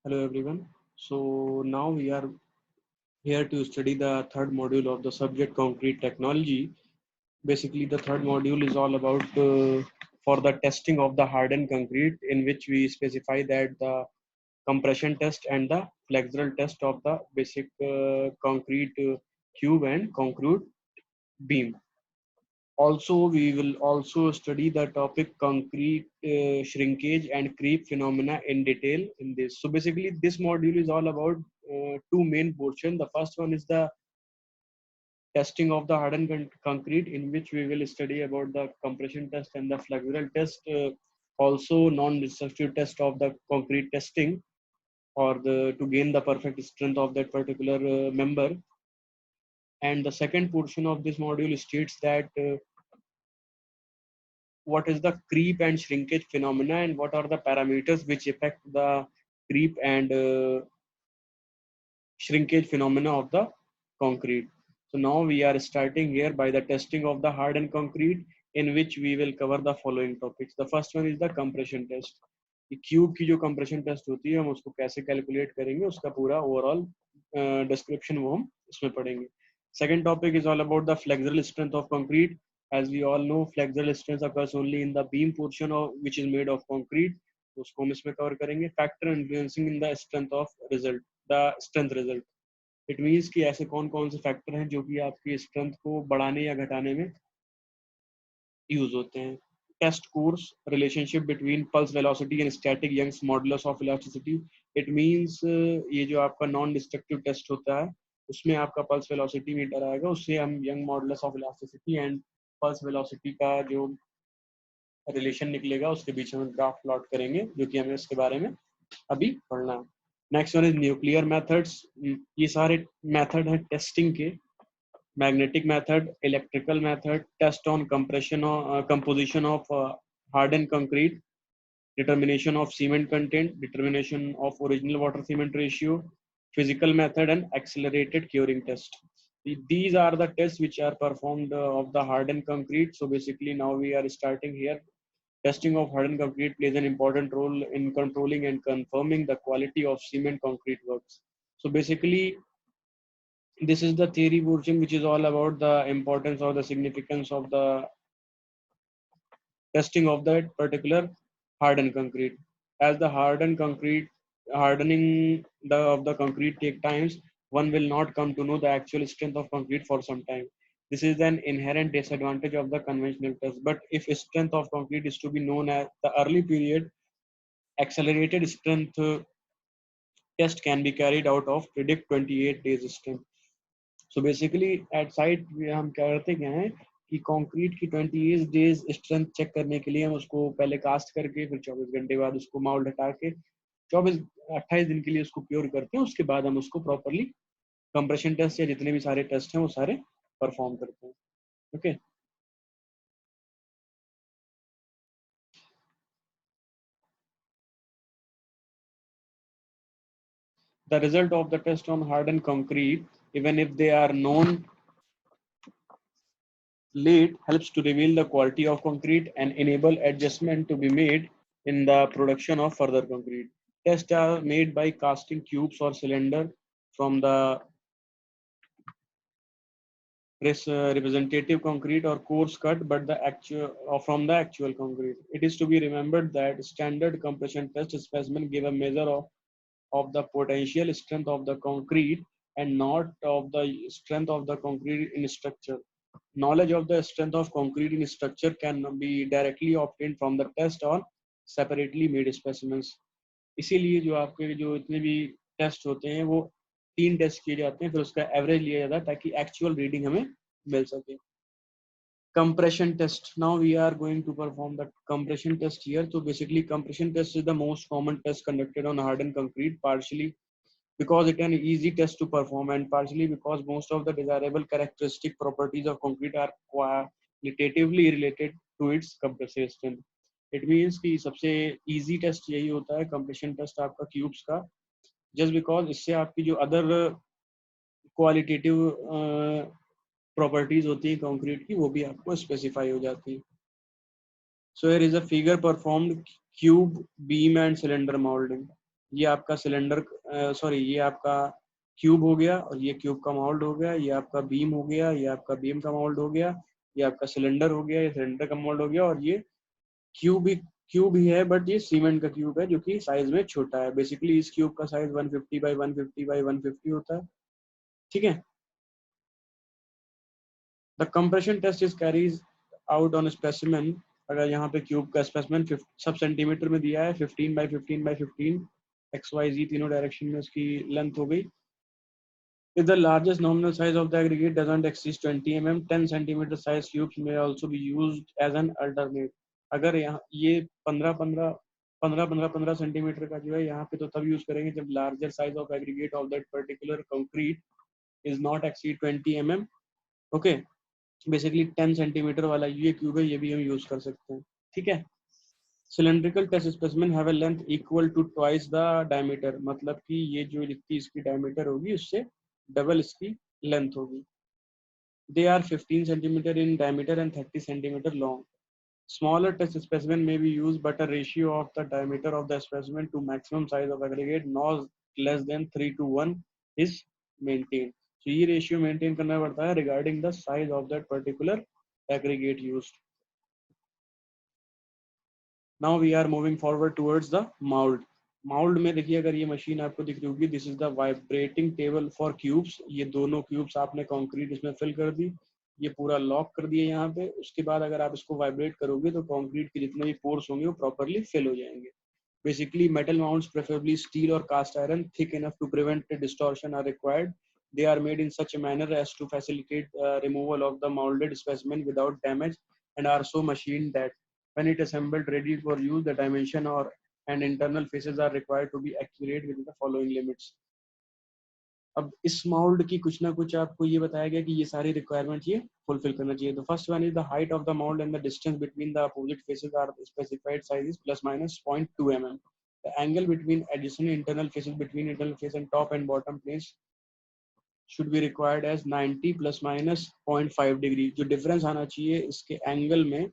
Hello everyone. So now we are here to study the third module of the subject concrete technology. Basically, the third module is all about for the testing of the hardened concrete, in which we specify that the compression test and the flexural test of the basic concrete cube and concrete beam. Also, we will also study the topic concrete shrinkage and creep phenomena in detail in this. So basically, this module is all about two main portions. The first one is the testing of the hardened concrete, in which we will study about the compression test and the flexural test. Also, non-destructive test of the concrete testing, or to gain the perfect strength of that particular member. And the second portion of this module states that what is the creep and shrinkage phenomena and what are the parameters which affect the creep and shrinkage phenomena of the concrete. So now we are starting here by the testing of the hardened concrete, in which we will cover the following topics. The first one is the compression test. कि cube की जो compression test होती है हम उसको कैसे calculate करेंगे, उसका पूरा ओवरऑल डिस्क्रिप्शन वो हम इसमें पढ़ेंगे. Second topic is all about the flexural strength of concrete. As we all know, flexural strength occurs only in the beam portion of which is made of concrete. तो उसको हम इसमें कवर करेंगे. Factor influencing in the strength of result, the strength result. It means कि ऐसे कौन कौन से फैक्टर हैं जो कि आपकी स्ट्रेंथ को बढ़ाने या घटाने में यूज होते हैं. Test course relationship between pulse velocity and static Young's modulus of elasticity. It means ये जो आपका नॉन डिस्ट्रक्टिव टेस्ट होता है उसमें आपका पल्स वेलोसिटी मीटर आएगा, उससे हम young modulus of elasticity and pulse velocity का जो रिलेशन निकलेगा उसके बीच में ग्राफ प्लॉट करेंगे, जो कि हमें उसके बारे में अभी पढ़ना है. Next one is nuclear methods. ये सारे मेथड हैं टेस्टिंग के. magnetic method, electrical method, test on compression or composition of hardened concrete, determination of cement content, determination of original water cement ratio, physical method, and accelerated curing test. These are the tests which are performed of the hardened concrete. So basically now we are starting here. Testing of hardened concrete plays an important role in controlling and confirming the quality of cement concrete works. So basically this is the theory portion, which is all about the importance or the significance of the testing of that particular hardened concrete. As the hardening of the concrete take times, one will not come to know the actual strength of concrete for some time. This is an inherent disadvantage of the conventional test. But if strength of concrete is to be known at the early period, accelerated strength test can be carried out of predict 28 days strength. So basically at site हम क्या करते क्या हैं कि concrete की 28 days strength check करने के लिए हम उसको पहले कास्ट करके फिर 24 घंटे बाद उसको माउल्ड हटा के 28 दिन के लिए उसको प्योर करते हैं. उसके बाद हम उसको प्रॉपरली कंप्रेशन टेस्ट या जितने भी सारे टेस्ट हैं वो सारे परफॉर्म करते हैं. Okay. The result of the test on hardened concrete, even if they are known late, helps to reveal the quality of concrete and enable adjustment to be made in the production of further concrete. Tests are made by casting cubes or cylinder from the representative concrete or coarse cut, but the actual or from the actual concrete. It is to be remembered that standard compression test specimen give a measure of the potential strength of the concrete and not of the strength of the concrete in structure. Knowledge of the strength of concrete in structure can be directly obtained from the test on separately made specimens. इसीलिए जो आपके जो इतने भी test होते हैं वो 3 test किए जाते हैं, फिर उसका एवरेज लिया जाता है ताकि एक्चुअल रीडिंग हमें मिल सके. Compression test. Now we are going to perform the compression test here. So basically compression test is the most common test conducted on hardened concrete, partially because it is an easy test to perform and partially because most of the desirable characteristic properties of concrete are qualitatively related to its compressive strength. It means कि सबसे easy test यही होता है compression test आपका cubes का, just because इससे आपकी जो other qualitative properties होती है concrete की वो भी आपको specify हो जाती है. So here is a figure performed cube, beam and cylinder molding. ये आपका सिलेंडर, सॉरी ये आपका क्यूब हो गया, और ये क्यूब का मोल्ड हो गया, ये आपका बीम हो गया, ये आपका बीम का मोल्ड हो गया, ये आपका सिलेंडर हो गया, ये सिलेंडर का मोल्ड हो गया, और ये क्यूब ही है, बट ये सीमेंट का क्यूब है जो कि साइज में छोटा है। बेसिकली इस क्यूब का साइज 150 बाई 150 बाई 150 होता है, ठीक है। The compression test is carries out on specimen. अगर यहाँ पे क्यूब का स्पेसिमेन सब सेंटीमीटर में दिया है, 15 बाई 15 बाई 15, एक्स वाई जी तीनों डायरेक्शन में उसकी लेंथ हो गई। If the largest nominal size of the aggregate doesn't exceed 20 mm, 10 centimeter size cubes may also be used as an alternate. अगर यहाँ ये 15 सेंटीमीटर का जो है यहाँ पे, तो तब यूज करेंगे जब larger size of aggregate of that particular concrete is not exceed 20 mm। Okay, basically 10 centimetre वाला ये क्यूब है, ये भी हम यूज कर सकते हैं, ठीक है। Cylindrical test specimen have a length equal to twice the diameter, मतलब कि ये जो जितनी इसकी डायमीटर होगी उससे डबल इसकी लेंथ होगी। They are 15 centimeter in diameter and 30 centimeter long. Smaller test specimen may be used, but a ratio of the diameter of the specimen to maximum size of aggregate not less than 3:1 is maintained. So ये ratio maintain करना पड़ता है regarding the size of that particular aggregate used. Now we are moving forward towards the mold. Mould में देखिए, अगर ये machine आपको दिख रही होगी, this is the vibrating table for cubes. ये दोनों क्यूब्स आपने कंक्रीट इसमें फिल कर दी, ये पूरा लॉक कर दिए यहाँ पे। उसके बाद अगर आप इसको वाइब्रेट करोगे तो कंक्रीट के जितने भी पोर्स होंगे वो प्रॉपरली फिल हो जाएंगे। Basically, metal mounts, preferably steel or cast iron, thick enough to prevent distortion, are required. They are made in such a manner as to facilitate removal of the molded specimen without damage, and are so machined that when it is assembled ready for use, the dimension or and internal faces are required to be accurate within the following limits. अब इस mould की कुछ ना कुछ आपको ये बताया गया कि ये सारी रिक्वायरमेंट ये फुलफिल करना चाहिए। The first one is the height of the mould and the distance between the opposite faces are specified sizes plus minus 0.2 mm. The angle between additional internal faces between internal face and top and bottom planes should be required as 90 plus minus 0.5 degree. जो difference आना चाहिए इसके angle में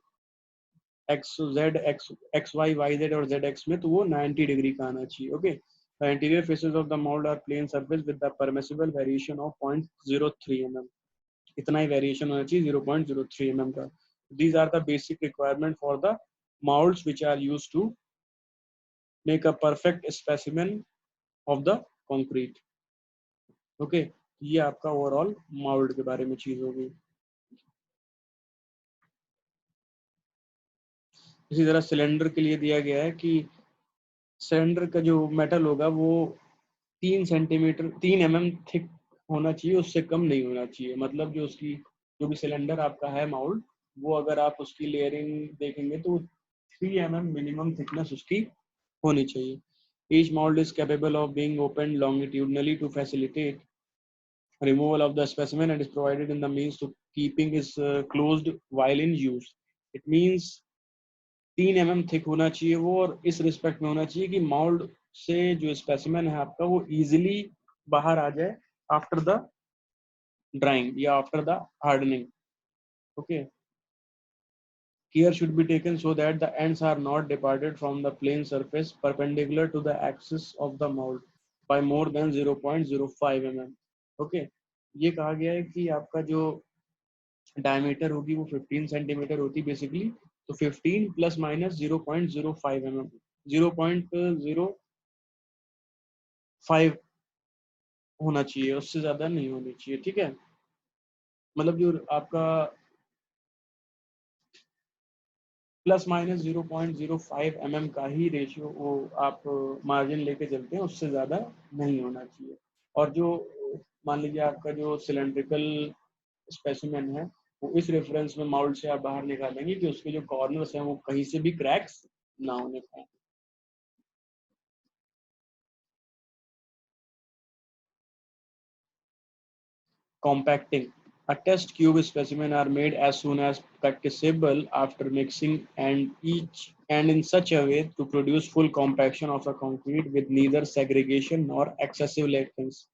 X Z X Y Y Z और Z X में, तो वो 90 degree का आना चाहिए। Okay, the interior faces of the mold are plane surface with the permissible variation of 0.03 mm. इतना ही वेरिएशन होना चाहिए 0.03 mm का। These are the basic requirement for the molds which are used to make a perfect specimen of the concrete. Okay, ये आपका overall mould के बारे में चीज होगी। इसी तरह सिलेंडर के लिए दिया गया है कि सिलेंडर का जो मेटल होगा वो 3 mm थिक होना चाहिए, उससे कम नहीं होना चाहिए। मतलब जो उसकी जो भी सिलेंडर आपका है माउल्ड, वो अगर आप उसकी लेयरिंग देखेंगे तो 3 mm मिनिमम थिकनेस उसकी होनी चाहिए। Each mold is capable of being opened longitudinally to facilitate removal of the specimen and is provided in the means to keeping is closed while in use. It means 3 mm thick होना चाहिए वो, और इस respect में होना चाहिए कि mould से जो स्पेसिमेन है आपका वो इजीली बाहर आ जाए आफ्टर द ड्राइंग या after the hardening. Okay, care should be taken so that the ends are not departed from the plane surface perpendicular to the axis of the mold by more than 0.05 mm. Okay, ये कहा गया है कि आपका जो diameter होगी वो 15 centimetre होती बेसिकली, तो 15 प्लस माइनस 0.05 mm, 0.05 होना चाहिए, उससे ज्यादा नहीं होनी चाहिए, ठीक है। मतलब जो आपका प्लस माइनस 0.05 mm का ही रेशियो वो आप मार्जिन लेके चलते हैं, उससे ज़्यादा नहीं होना चाहिए। और जो मान लीजिए आपका जो सिलेंड्रिकल स्पेसिमेन है वो इस रेफरेंस में माउल्ड से आप बाहर निकालेंगे कि उसके जो कॉर्नर्स हैं वो कहीं से भी क्रैक्स ना होने पाए। Compacting. A test cube specimen are made as soon as practicable after mixing and in such a way to produce full compaction of the concrete with neither segregation nor excessive latence.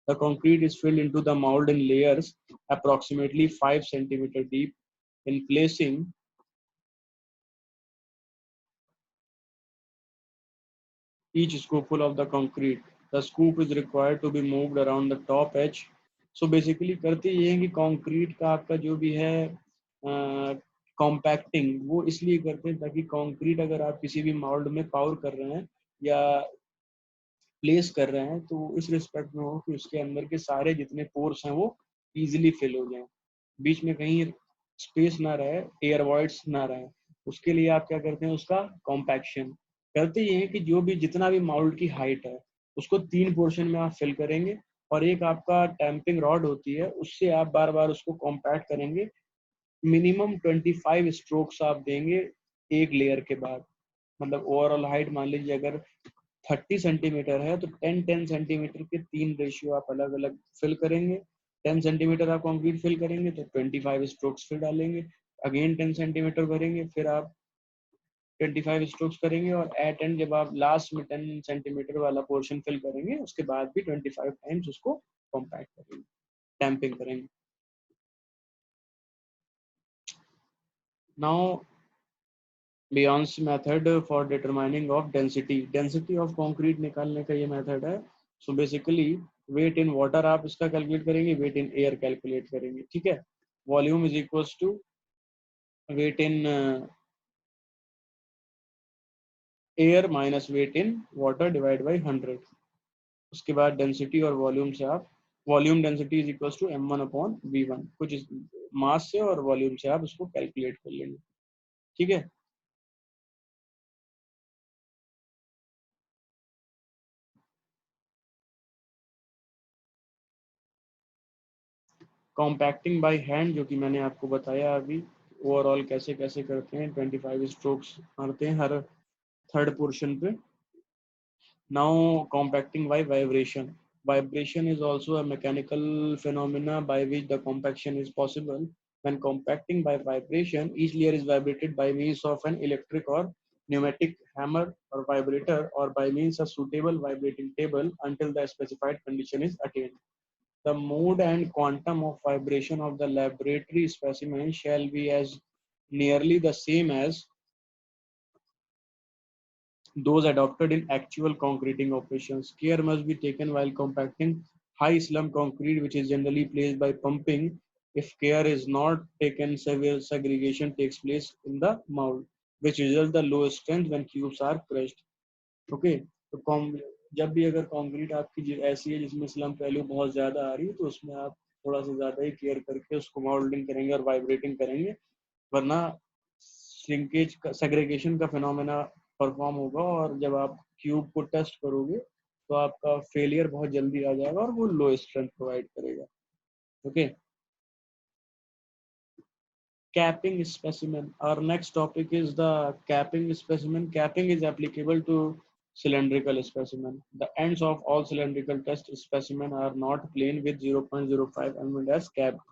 The concrete is filled into the mold in layers approximately 5 centimeter deep in placing. each scoopful of the concrete. The scoop is required to be moved around the top edge. So basically करते ये हैं कि concrete का आपका जो भी है compacting वो इसलिए करते हैं ताकि कंक्रीट अगर आप किसी भी मोल्ड में पावर कर रहे हैं या प्लेस कर रहे हैं तो इस रिस्पेक्ट में हो कि उसके अंदर के सारे जितने पोर्स हैं वो इजीली फिल हो जाएं, बीच में कहीं स्पेस ना रहे, एयर वॉइड्स ना रहे। उसके लिए आप क्या करते हैं, उसका कॉम्पैक्शन करते ये हैं कि जो भी जितना भी माउल्ड की हाइट है उसको 3 पोर्शन में आप फिल करेंगे और एक आपका टैंपिंग रॉड होती है उससे आप बार बार उसको कॉम्पैक्ट करेंगे। मिनिमम 25 स्ट्रोक्स आप देंगे एक लेयर के बाद। मतलब ओवरऑल हाइट मान लीजिए अगर 30 सेंटीमीटर है तो 10 10 सेंटीमीटर के 3 रेशियो आप अलग अलग फिल करेंगे। 10 सेंटीमीटर आप कंक्रीट फिल करेंगे तो 25 स्ट्रोक्स फिर डालेंगे, अगेन 10 सेंटीमीटर भरेंगे, फिर आप 25 स्ट्रोक्स करेंगे और एट एंड जब आप लास्ट में 10 सेंटीमीटर वाला पोर्शन फिल करेंगे उसके बाद भी 25 टाइम्स उसको कॉम्पैक्ट करेंगे, डैम्पिंग करेंगे। Now buoyance method for determining of density, density of concrete निकालने का ये मेथड है। So basically weight in water आप इसका कैलकुलेट करेंगे, वेट इन एयर कैलकुलेट करेंगे, ठीक है। Volume is equals to weight in air minus weight in water divide by 100। उसके बाद डेंसिटी और वॉल्यूम से आप volume density is equals to m1/v1, कुछ मास से और वॉल्यूम से आप उसको कैलकुलेट कर लेंगे, ठीक है। कॉम्पैक्टिंग बाय हैंड जो कि मैंने आपको बताया अभी, ओवरऑल कैसे कैसे करते हैं, 25 स्ट्रोक्स मारते हैं हर थर्ड पोर्शन पे। Now compacting by vibration, vibration is also a mechanical phenomena by which the compaction is possible. When compacting by vibration, each layer is vibrated by means of an electric or pneumatic hammer or vibrator or by means of suitable vibrating table until the specified condition is attained. The mode and quantum of vibration of the laboratory specimen shall be as nearly the same as those adopted in actual concreting operations. Care must be taken while compacting high slump concrete, which is generally placed by pumping. If care is not taken, severe segregation takes place in the mold, which results the lowest strength when cubes are crushed. Okay, तो जब भी अगर concrete आपकी ऐसी है जिसमें slump value बहुत ज़्यादा आ रही है तो उसमें आप थोड़ा सा ज़्यादा ही केयर करके उसको मोल्डिंग करेंगे और वाइब्रेटिंग करेंगे, वरना श्रिंकेज का सेग्रीगेशन का फिनोमेना परफॉर्म होगा और जब आप क्यूब को टेस्ट करोगे तो आपका फेलियर बहुत जल्दी आ जाएगा और वो लो स्ट्रेंथ प्रोवाइड करेगा। Okay, capping specimen, our next topic is the capping specimen. Capping is applicable to cylindrical specimen. The ends of all cylindrical test specimen are not plane with 0.05 mm as capped.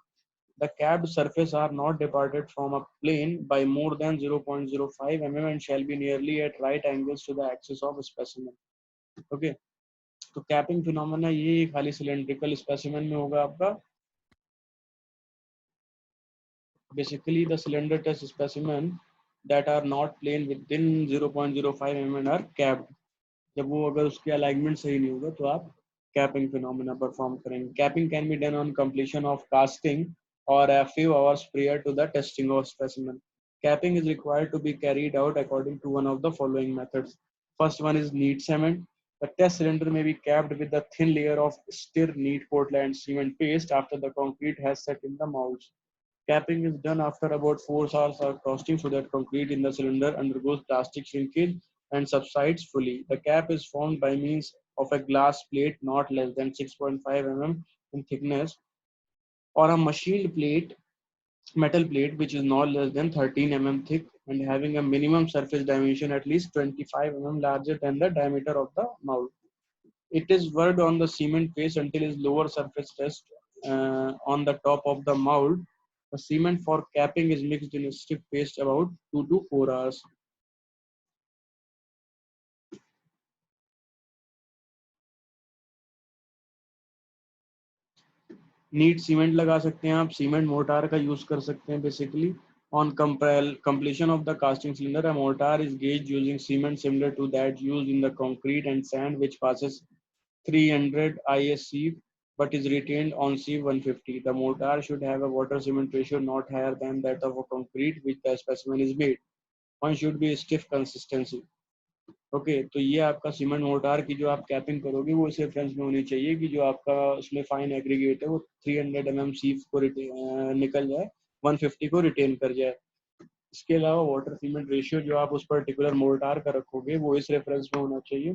The capped surface are not departed from a plane by more than 0.05 mm and shall be nearly at right angles to the axis of specimen. Okay, तो capping phenomena ये खाली cylindrical specimen में होगा आपका। Basically, the cylinder test specimen that are not plane within 0.05 mm are capped. जब वो अगर उसकी अलाइनमेंट सही नहीं होगा तो आप कैपिंग फिनोमेना परफॉर्म करेंगे। Capping can be done on completion of casting or a few hours prior to the testing of specimen. Capping is required to be carried out according to one of the following methods. First one is neat cement. The test cylinder may be capped with a thin layer of stir neat Portland cement paste after the concrete has set in the molds. Capping is done after about 4 hours of casting so that concrete in the cylinder undergoes plastic shrinkage and subsides fully. The cap is formed by means of a glass plate not less than 6.5 mm in thickness or a machined plate, metal plate which is not less than 13 mm thick and having a minimum surface dimension at least 25 mm larger than the diameter of the mold. It is worked on the cement face until its lower surface rests on the top of the mold. The cement for capping is mixed in a stiff paste about 2 to 4 hours. NEET cement लगा सकते हैं आप, cement mortar का use कर सकते हैं basically, On completion of the casting cylinder, a mortar is gauged using cement similar to that used in the concrete and sand, which passes 300 IS sieve but is retained on sieve 150. The mortar should have a water cement ratio not higher than that of a concrete which the specimen is made. One should be stiff consistency. Okay तो ये आपका cement mortar की जो आप capping करोगे वो इस reference में होनी चाहिए कि जो आपका उसमें फाइन एग्रीगेट है वो 300 mm सीव को निकल जाए, 150 को रिटेन कर जाए. इसके अलावा वाटर सीमेंट रेशियो जो आप उस पर्टिकुलर मोर्टार का रखोगे वो इस रेफरेंस में होना चाहिए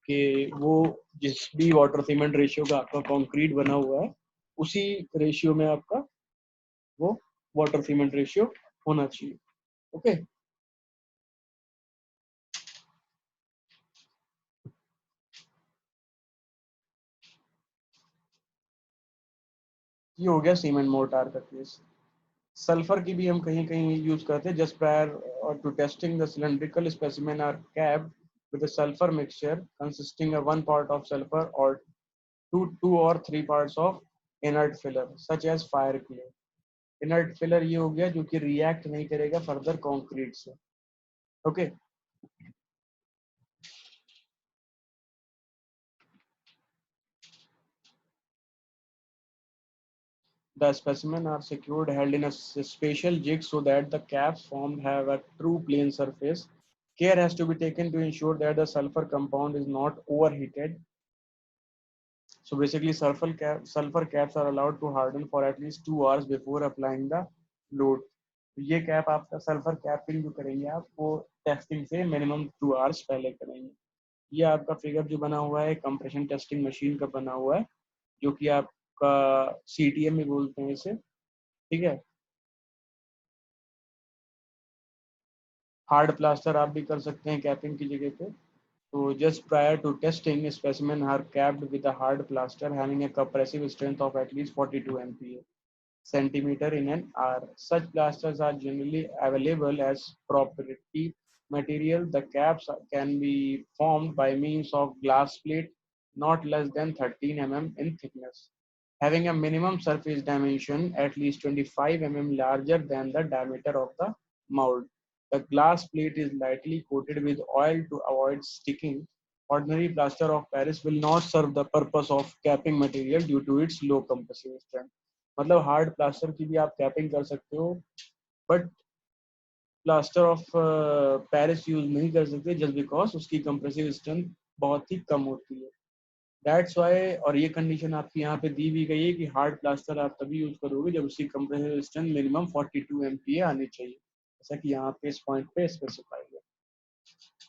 कि वो जिस भी वाटर सीमेंट रेशियो का आपका कंक्रीट बना हुआ है उसी रेशियो में आपका वो वाटर सीमेंट रेशियो होना चाहिए. ओके ये हो गया सीमेंट मोर्टार का केस. सल्फर की भी हम कहीं कहीं यूज करते हैं. Just prior to testing the cylindrical specimen are capped with a sulfur mixture consisting of one part of sulfur or two or three parts of inert filler such as fire clay. Inert filler ये हो गया जो कि react नहीं करेगा further concrete से. Okay The specimen are secured held in a special jig so that the caps formed have a true plane surface. Care has to be taken to ensure that the sulfur compound is not overheated. So basically sulfur caps are allowed to harden for at least 2 hours before applying the load. तो ये cap आपका sulphur capping जो करेंगे आप वो testing से minimum 2 hours पहले करेंगे. ये आपका फिगर जो बना हुआ है कंप्रेशन टेस्टिंग मशीन का बना हुआ है जो कि आपका CTM में बोलते हैं इसे. ठीक है. हार्ड प्लास्टर आप भी कर सकते हैं कैपिंग की जगह पे. तो just prior to testing, specimen are capped with a hard plaster having a compressive strength of at least 42 MPa centimeter in an hour. Such plasters are generally available as proprietary material. The caps can be formed by means of glass plate not less than 13 mm in thickness, having a minimum surface dimension at least 25 mm larger than the diameter of the mold. The glass plate is lightly coated with oil to avoid sticking. Ordinary plaster of Paris will not serve the purpose of capping material due to its low compressive strength. मतलब hard plaster की भी आप capping कर सकते हो but plaster of Paris use नहीं कर सकते जस्ट बिकॉज उसकी कंप्रेसिव स्ट्रेंथ बहुत ही कम होती है. दैट्स वाई और ये कंडीशन आपकी यहाँ पे दी भी गई है कि हार्ड प्लास्टर आप तभी यूज करोगे जब उसकी कंप्रेसिव स्ट्रेंथ मिनिमम 42 MPa आनी चाहिए, जैसा कि यहाँ पे इस पॉइंट पे स्पेसिफाई है.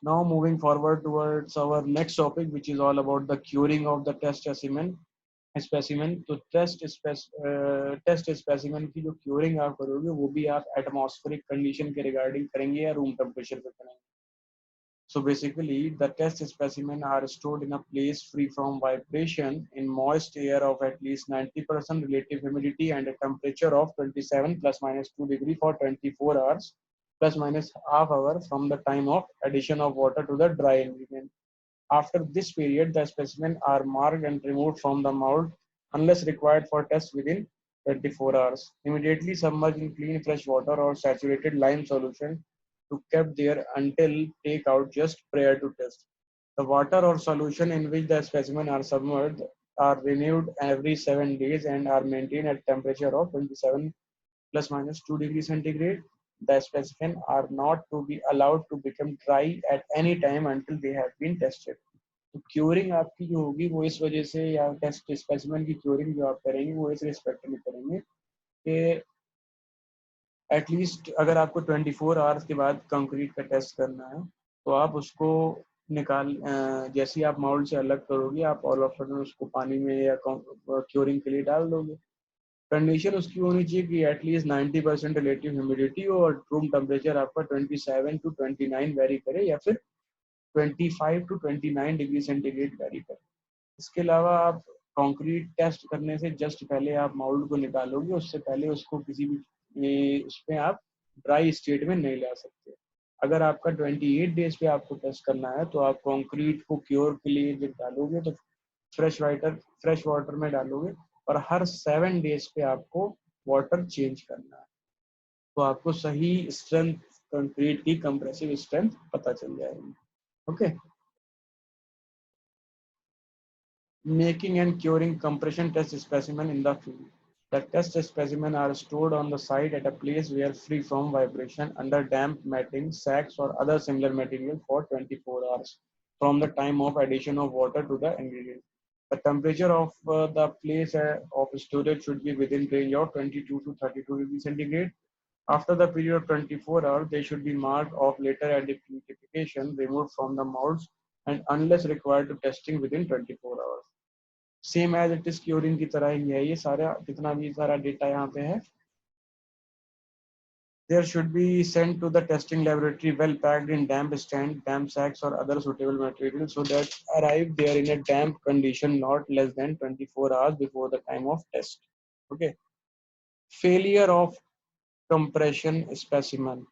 Now moving forward towards our next topic, which is all about the curing of the test specimen. तो टेस्ट स्पेसिमेन की जो क्यूरिंग आप करोगे वो भी आप एटमॉस्फेरिक कंडीशन के रिगार्डिंग करेंगे या रूम टेम्परेचर पे करेंगे. So basically, the test specimen are stored in a place free from vibration in moist air of at least 90% relative humidity and a temperature of 27 plus minus 2 degree for 24 hours plus minus half hour from the time of addition of water to the dry ingredient. After this period, the specimen are marked and removed from the mold unless required for test within 24 hours. Immediately submerged in clean fresh water or saturated lime solution to kept there until take out just prior to test. The water or solution in which the specimen are submerged are renewed every 7 days and are maintained at temperature of 27 plus minus 2 degrees centigrade. The specimen are not to be allowed to become dry at any time until they have been tested. तो curing आपकी जो होगी वो इस वजह से या test specimen की क्यूरिंग जो आप करेंगे वो इस रिस्पेक्ट में करेंगे कि एटलीस्ट अगर आपको 24 आवर्स के बाद कंक्रीट का टेस्ट करना है तो आप उसको निकाल जैसे ही आप माउल्ड से अलग करोगे आप ऑल ऑफ सडन उसको पानी में या क्यूरिंग के लिए डाल दोगे. कंडीशन उसकी होनी चाहिए कि एटलीस्ट 90% रिलेटिव ह्यूमिडिटी और रूम टेम्परेचर आपका 27 to 29 वेरी करे या फिर 25 to 29 डिग्री सेंटीग्रेड वेरी करे. इसके अलावा आप कंक्रीट टेस्ट करने से जस्ट पहले आप माउल्ड को निकालोगे, उससे पहले उसको किसी भी उसमें आप ड्राई स्टेट में नहीं ला सकते. अगर आपका 28 डेज पे आपको टेस्ट करना है तो आप कंक्रीट को क्योर के लिए जब डालोगे तो फ्रेश वाटर में डालोगे और हर 7 डेज पे आपको वाटर चेंज करना है. तो आपको सही स्ट्रेंथ कंक्रीट की कंप्रेसिव स्ट्रेंथ पता चल जाएगी. Okay. Making and curing compression test specimen in the field. The test specimen are stored on the site at a place where free from vibration under damp matting, sacks or other similar material for 24 hours from the time of addition of water to the ingredient. The temperature of the place of storage should be within range of 22 to 32 degrees centigrade. After the period of 24 hours, they should be marked off later identification, removed from the molds, and unless required to testing within 24 hours. Same as it is curing की तरह ही है ये सारा, जितना भी सारा data यहाँ पे है. There should be sent to the testing laboratory well packed in damp stand, damp sacks or other suitable material so that arrive there in a damp condition not less than 24 hours before the time of test. Okay. Failure of compression specimen.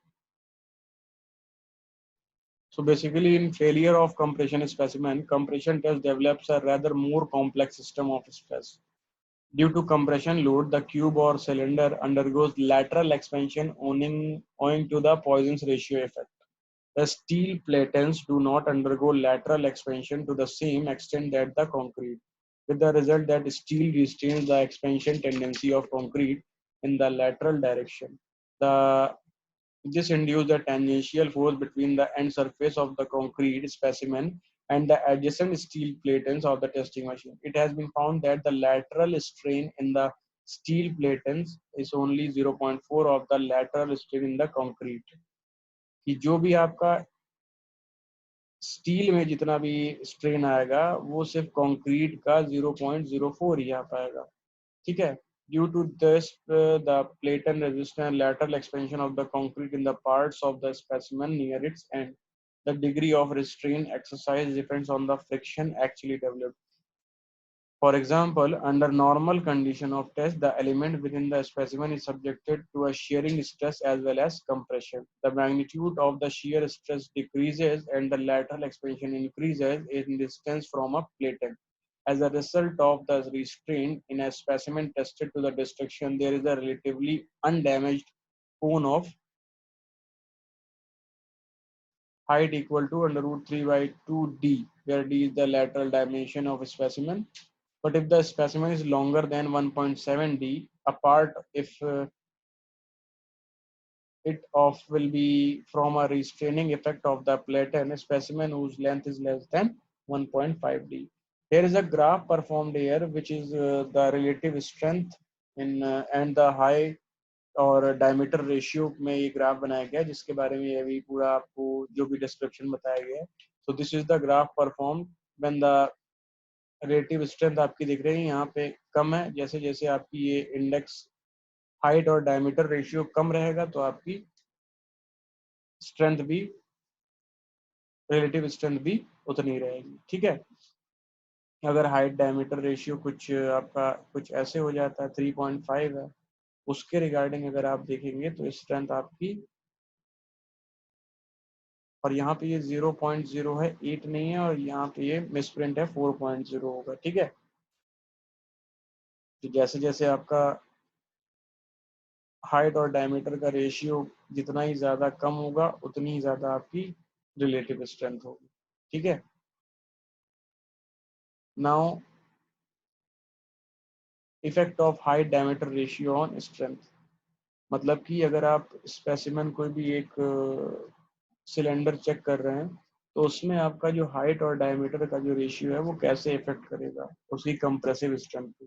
So basically in failure of compression specimen, compression test develops a rather more complex system of stress. Due to compression load, the cube or cylinder undergoes lateral expansion owing to the Poisson's ratio effect. The steel platens do not undergo lateral expansion to the same extent that the concrete, with the result that steel restrains the expansion tendency of concrete in the lateral direction. The This induces a tangential force between the end surface of the concrete specimen and the adjacent steel platens of the testing machine. It has been found that the lateral strain in the steel platens is only 0.4 of the lateral strain in the concrete. कि जो भी आपका steel में जितना भी strain आएगा वो सिर्फ कंक्रीट का 0.04 ही आ पाएगा. ठीक है. Due to this, the platen resistance and lateral expansion of the concrete in the parts of the specimen near its end. The degree of restraint exercise depends on the friction actually developed. For example, under normal condition of test, the element within the specimen is subjected to a shearing stress as well as compression. The magnitude of the shear stress decreases and the lateral expansion increases in distance from a platen. As a result of the restraint in a specimen tested to the destruction, there is a relatively undamaged cone of height equal to under root 3 by 2d, where d is the lateral dimension of a specimen. But if the specimen is longer than 1.7d, apart if it of will be from a restraining effect of the platen, a specimen whose length is less than 1.5d. Here is a graph performed here, which is the relative strength in and the height और diameter ratio में ये graph बनाया गया है, जिसके बारे में ये भी पूरा आपको जो भी डिस्क्रिप्शन बताया गया है. So this is the graph perform when the relative strength आपकी दिख रही है यहाँ पे कम है. जैसे जैसे आपकी ये इंडेक्स हाइट और डायमीटर रेशियो कम रहेगा तो आपकी स्ट्रेंथ भी, रिलेटिव स्ट्रेंथ भी उतनी रहेगी. ठीक है. अगर हाइट डायमीटर रेशियो कुछ आपका कुछ ऐसे हो जाता है 3.5 है, उसके रिगार्डिंग अगर आप देखेंगे तो स्ट्रेंथ आपकी, और यहाँ पे ये 0.0 है, 8 नहीं है, और यहाँ पे ये मिसप्रिंट है 4.0 होगा. ठीक है. तो जैसे जैसे आपका हाइट और डायमीटर का रेशियो जितना ही ज्यादा कम होगा उतनी ही ज्यादा आपकी रिलेटिव स्ट्रेंथ होगी. ठीक है. Now effect of height diameter ratio on strength. मतलब कि अगर आप स्पेसिमेन कोई भी एक सिलेंडर चेक कर रहे हैं तो उसमें आपका जो हाइट और डायमीटर का जो रेशियो है वो कैसे इफेक्ट करेगा उसकी कंप्रेसिव स्ट्रेंथ पे.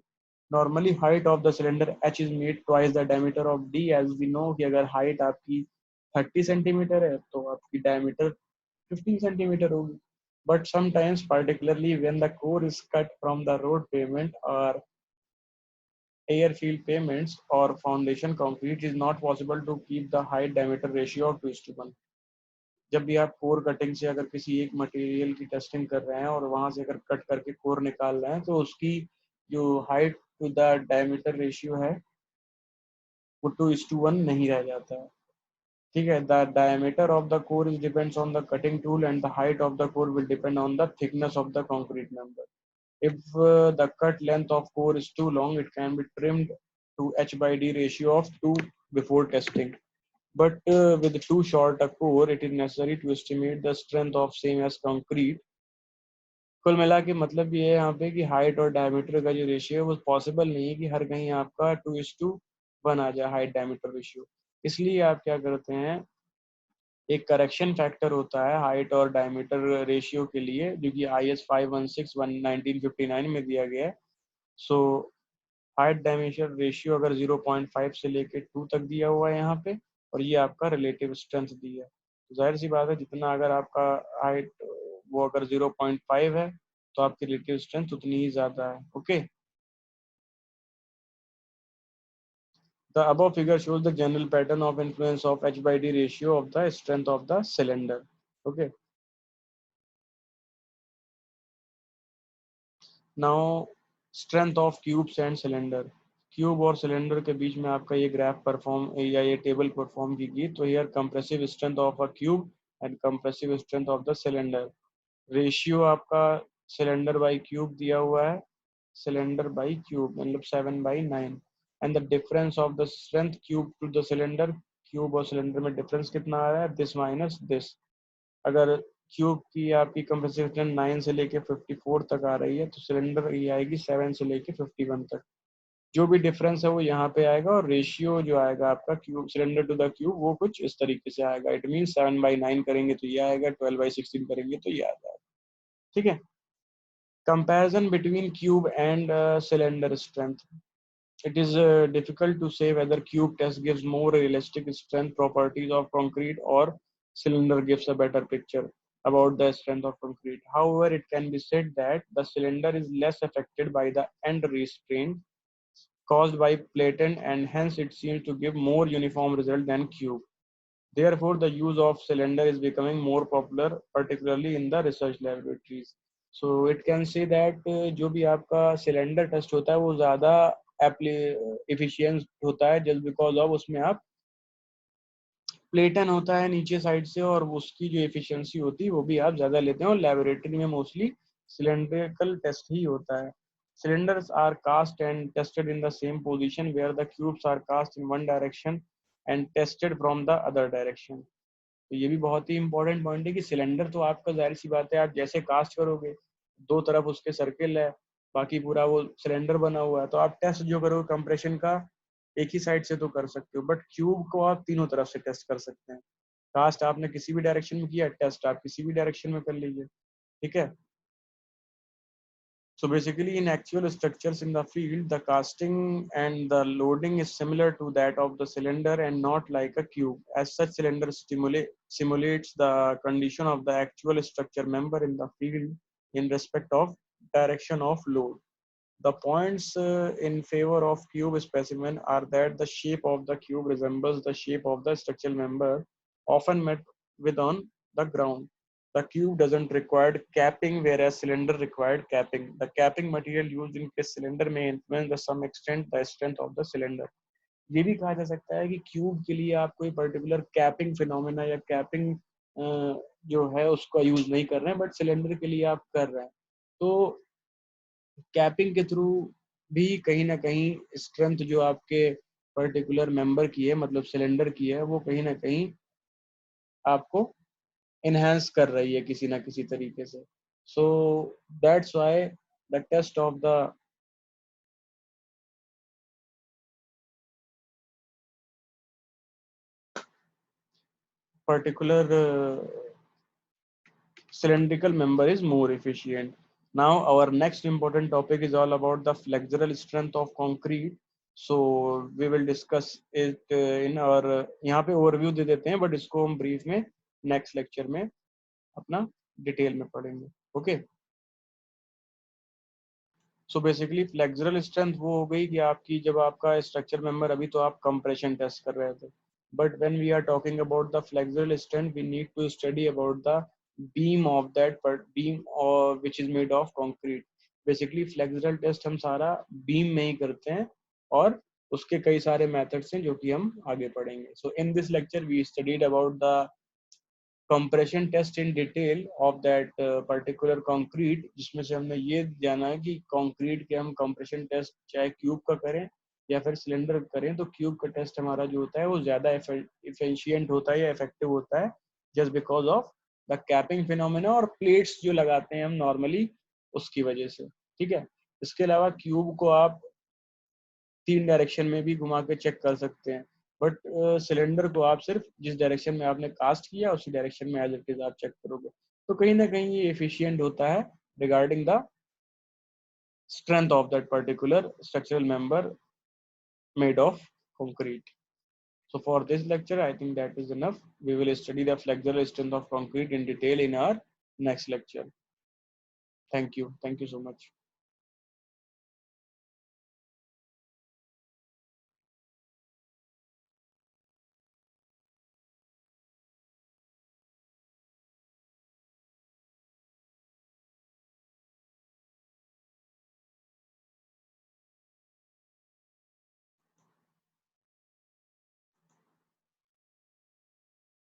Normally height of the cylinder h is made twice the diameter of d. As we know कि अगर हाइट आपकी 30 सेंटीमीटर है तो आपकी डायमीटर 15 सेंटीमीटर होगी. But sometimes particularly when the core is cut from the road pavement or airfield pavements or foundation concrete, is not possible to keep the height diameter ratio of 2:1. जब भी आप core cutting से अगर किसी एक material की testing कर रहे हैं और वहां से अगर कट करके कोर निकाल रहे हैं तो उसकी जो height to the diameter ratio है वो 2:1 नहीं रह जाता है. ठीक है. The diameter of the core is depends on the cutting tool and the height of the core will depend on the thickness of the concrete member. If the cut length of core is too long, it can be trimmed to h by d ratio of 2 before testing. but with too short a core it is necessary to estimate the strength of same as concrete. कुल मिला के मतलब ये है यहाँ पे कि height और डायमीटर का जो रेशियो है वो पॉसिबल नहीं है कि हर कहीं आपका 2:1 आ जाए हाइट डायमीटर रेशियो। इसलिए आप क्या करते हैं, एक करेक्शन फैक्टर होता है हाइट और डायमीटर रेशियो के लिए जो कि IS 516/1959 में दिया गया है। सो हाइट डायमेंशन रेशियो अगर 0.5 से लेके 2 तक दिया हुआ है यहाँ पे, और ये आपका रिलेटिव स्ट्रेंथ दी है, तो जाहिर सी बात है जितना अगर आपका हाइट वो अगर 0.5 है तो आपकी रिलेटिव स्ट्रेंथ उतनी ही ज्यादा है। Okay, the above figure shows the general pattern of influence of H/D ratio of the strength of the cylinder. Okay, now strength of cubes and cylinder. Cube और सिलेंडर के बीच में आपका ये ग्राफ परफॉर्म या ये टेबल परफॉर्म की गई, तो here compressive strength of a cube and compressive strength of the cylinder. Ratio आपका सिलेंडर बाई क्यूब दिया हुआ है, सिलेंडर बाई क्यूब मतलब 7/9, and the difference of the strength cube two the cylinder, cube और cylinder में difference कितना आ रहा है, दिस माइनस दिस। अगर क्यूब की आपकी कंप्रेसिव स्ट्रेंथ 9 से लेके 54 तक आ रही है तो सिलेंडर ये आएगी 7 से लेके 51 तक। जो भी डिफरेंस है वो यहाँ पे आएगा, और रेशियो जो आएगा आपका cube cylinder to the cube वो कुछ इस तरीके से आएगा। इट मीन 7/9 करेंगे तो ये आएगा, 12/16 करेंगे तो ये आ जाएगा। ठीक है, comparison between cube and cylinder strength. It is difficult to say whether cube test gives more realistic strength properties of concrete or cylinder gives a better picture about the strength of concrete. However, it can be said that the cylinder is less affected by the end restraint caused by platen, and hence it seems to give more uniform result than cube. Therefore, the use of cylinder is becoming more popular, particularly in the research laboratories. So it can say that जो भी आपका cylinder test होता है वो ज़्यादा efficient होता है, just because of उसमें आप प्लेटन होता है नीचे साइड से, और उसकी जो एफिशिएंसी होती है वो भी आप ज़्यादा लेते हैं, और लेबोरेटरी में मोस्टली सिलेंड्रिकल टेस्ट ही होता है। Cylinders are cast and tested in the same position where the cubes are cast in one direction and tested from the other direction. तो ये भी बहुत ही इंपॉर्टेंट पॉइंट है कि सिलेंडर तो आपका जाहिर सी बात है आप जैसे कास्ट करोगे, दो तरफ उसके सर्किल है, बाकी पूरा वो सिलेंडर बना हुआ है, तो आप टेस्ट जो करोगे कंप्रेशन का एक ही साइड से तो कर सकते हो, बट क्यूब को आप तीनों तरफ से टेस्ट कर सकते हैं। कास्ट आपने किसी भी डायरेक्शन में किया, टेस्ट आप किसी भी डायरेक्शन में कर लीजिए। ठीक है, so basically in actual structures in the field, the casting and the loading is similar to that of the cylinder and not like a cube. As such, cylinder simulates the condition of the actual structure member in the field in respect of direction of load. The points in favor of cube specimen are that the shape of the cube resembles the shape of the structural member often met with on the ground. The cube doesn't require capping, whereas cylinder required capping. The capping material used in case cylinder may influence to some extent the strength of the cylinder. ये भी कहा जा सकता है कि cube के लिए आप कोई पर्टिकुलर कैपिंग फिनोमेना या कैपिंग जो है उसका यूज नहीं कर रहे हैं, बट सिलेंडर के लिए आप कर रहे हैं, तो कैपिंग के थ्रू भी कहीं ना कहीं स्ट्रेंथ जो आपके पर्टिकुलर मेंबर की है, मतलब सिलेंडर की है, वो कहीं ना कहीं आपको इनहेंस कर रही है किसी ना किसी तरीके से। So that's why the test of the particular cylindrical member is more efficient. Now, our next important topic is all about the flexural strength of concrete. So we will discuss it in our यहाँ पे overview दे देते हैं, but इसको हम brief में next lecture में अपना detail में पढ़ेंगे। Okay, so basically flexural strength वो हो गई कि आपकी जब आपका स्ट्रक्चर मेंबर, अभी तो आप कंप्रेशन टेस्ट कर रहे थे, but when we are talking about the flexural strength we need to study about the beam of that beam और which is made of concrete. Basically flexural test हम सारा beam में ही करते हैं, और उसके कई सारे मेथड्स हैं जो कि हम आगे पढ़ेंगे। So in this lecture we studied about the compression test in detail of that particular concrete, जिसमें से हमने ये जाना है कि कंक्रीट के हम कंप्रेशन टेस्ट चाहे क्यूब का करें या फिर सिलेंडर करें तो क्यूब का टेस्ट हमारा जो होता है वो ज़्यादा इफिशियंट होता है या इफेक्टिव होता है, just because of the capping phenomena और प्लेट्स जो लगाते हैं हम नॉर्मली उसकी वजह से। ठीक है, इसके अलावा क्यूब को आप 3 डायरेक्शन में भी घुमा के चेक कर सकते हैं, बट सिलेंडर को आप सिर्फ जिस डायरेक्शन में आपने कास्ट किया उसी डायरेक्शन में एज इट इज आप चेक करोगे। तो कहीं ना कहीं ये एफिशिएंट होता है regarding the strength of that particular structural member made of concrete. So for this lecture, I think that is enough. We will study the flexural strength of concrete in detail in our next lecture. Thank you. Thank you so much.